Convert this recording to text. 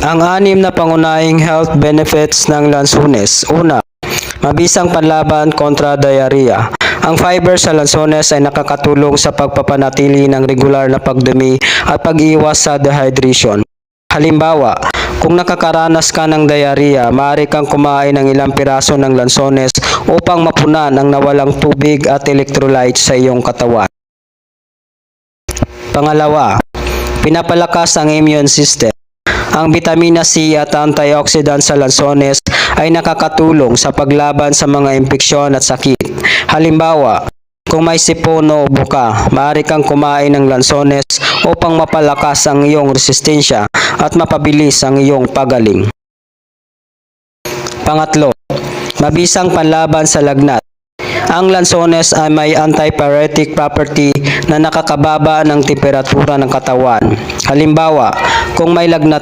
Ang anim na pangunahing health benefits ng lansones. Una, mabisang panlaban kontra diarrhea. Ang fiber sa lansones ay nakakatulong sa pagpapanatili ng regular na pagdumi at pag-iwas sa dehydration. Halimbawa, kung nakakaranas ka ng diarrhea, maaari kang kumain ng ilang piraso ng lansones upang mapunan ang nawalang tubig at electrolytes sa iyong katawan. Pangalawa, pinapalakas ang immune system. Ang bitamina C at antioxidant sa lansones ay nakakatulong sa paglaban sa mga impeksyon at sakit. Halimbawa, kung may sipon o ubo ka, maaari kang kumain ng lansones upang mapalakas ang iyong resistensya at mapabilis ang iyong pagaling. Pangatlo, mabisang panlaban sa lagnat. Ang lansones ay may antipyretic property na nakakababa ng temperatura ng katawan. Halimbawa, kung may lagnat